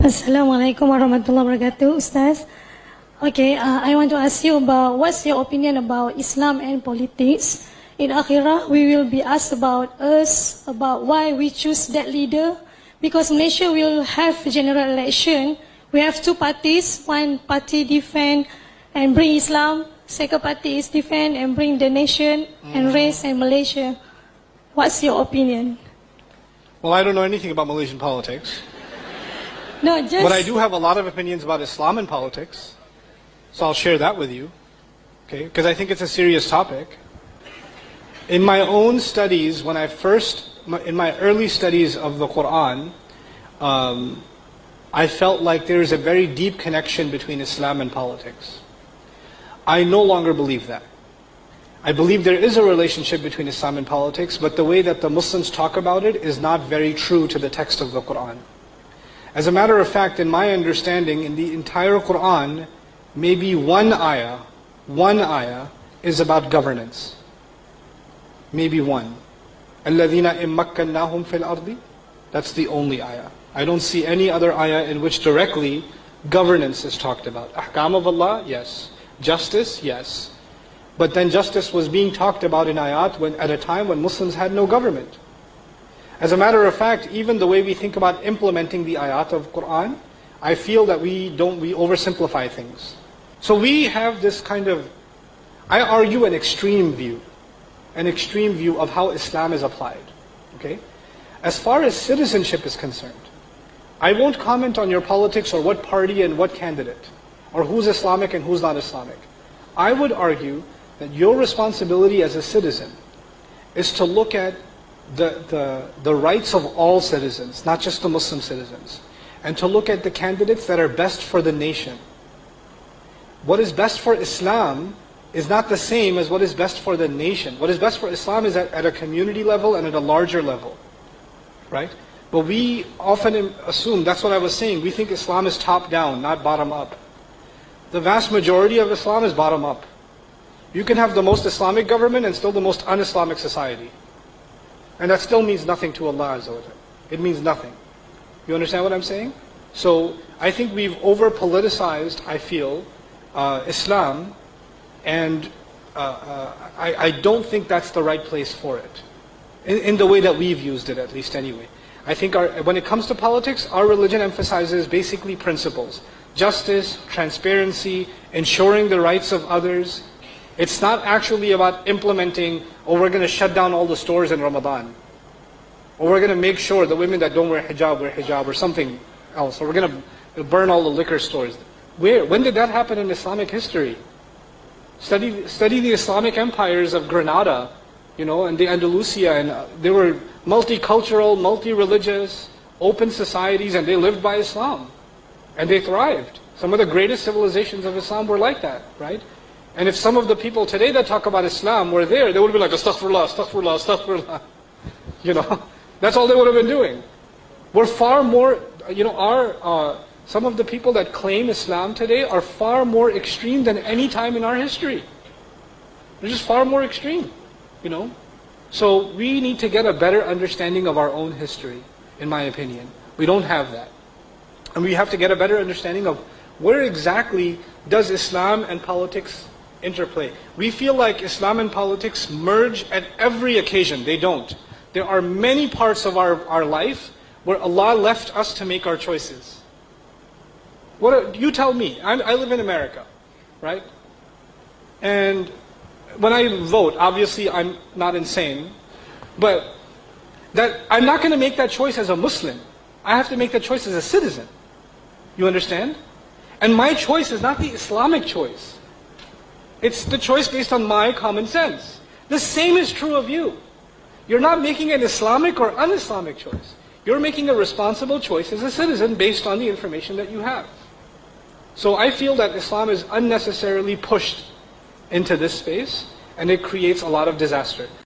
Assalamualaikum warahmatullahi wabarakatuh, Ustaz. Okay, I want to ask you about what's your opinion about Islam and politics. In Akhirah, we will be asked about why we choose that leader. Because Malaysia will have general election. We have two parties. One party defend and bring Islam. Second party is defend and bring the nation and race and Malaysia. What's your opinion? Well, I don't know anything about Malaysian politics. No, just... But I do have a lot of opinions about Islam and politics. So I'll share that with you. Okay? Because I think it's a serious topic. In my own studies, in my early studies of the Quran, I felt like there is a very deep connection between Islam and politics. I no longer believe that. I believe there is a relationship between Islam and politics, but the way that the Muslims talk about it is not very true to the text of the Quran. As a matter of fact, in my understanding, in the entire Quran, maybe one ayah is about governance. Maybe one. الَّذِينَ إِمَّكَّنَّاهُمْ فِي الْأَرْضِ. That's the only ayah. I don't see any other ayah in which directly governance is talked about. Ahkam of Allah, yes. Justice, yes. But then justice was being talked about in ayat at a time when Muslims had no government. As a matter of fact, even the way we think about implementing the ayat of Quran, I feel that we oversimplify things. So we have this kind of, I argue, an extreme view of how Islam is applied. Okay? As far as citizenship is concerned, I won't comment on your politics or what party and what candidate, or who's Islamic and who's not Islamic. I would argue that your responsibility as a citizen is to look at the rights of all citizens, not just the Muslim citizens, and to look at the candidates that are best for the nation. What is best for Islam is not the same as what is best for the nation. What is best for Islam is at a community level and at a larger level, right? But we often assume, that's what I was saying, we think Islam is top down, not bottom up. The vast majority of Islam is bottom up. You can have the most Islamic government and still the most un-Islamic society. And that still means nothing to Allah Azza wa Jalla. It means nothing. You understand what I'm saying? So I think we've over-politicized, I feel, Islam, and I don't think that's the right place for it. In the way that we've used it, at least anyway. I think when it comes to politics, our religion emphasizes basically principles. Justice, transparency, ensuring the rights of others. It's not actually about implementing, oh, we're going to shut down all the stores in Ramadan. Or we're going to make sure the women that don't wear hijab, or something else. Or we're going to burn all the liquor stores. Where? When did that happen in Islamic history? Study the Islamic empires of Granada, and the Andalusia, and they were multicultural, multi-religious, open societies, and they lived by Islam. And they thrived. Some of the greatest civilizations of Islam were like that, right? And if some of the people today that talk about Islam were there, they would be like, astaghfirullah, astaghfirullah, astaghfirullah. That's all they would have been doing. We're far more, some of the people that claim Islam today are far more extreme than any time in our history. They're just far more extreme, So we need to get a better understanding of our own history, in my opinion. We don't have that. And we have to get a better understanding of where exactly does Islam and politics interplay. We feel like Islam and politics merge at every occasion. They don't. There are many parts of our life where Allah left us to make our choices. You tell me. I live in America, right? And when I vote, obviously I'm not insane, but I'm not going to make that choice as a Muslim. I have to make that choice as a citizen. You understand? And my choice is not the Islamic choice. It's the choice based on my common sense. The same is true of you. You're not making an Islamic or un-Islamic choice. You're making a responsible choice as a citizen based on the information that you have. So I feel that Islam is unnecessarily pushed into this space, and it creates a lot of disaster.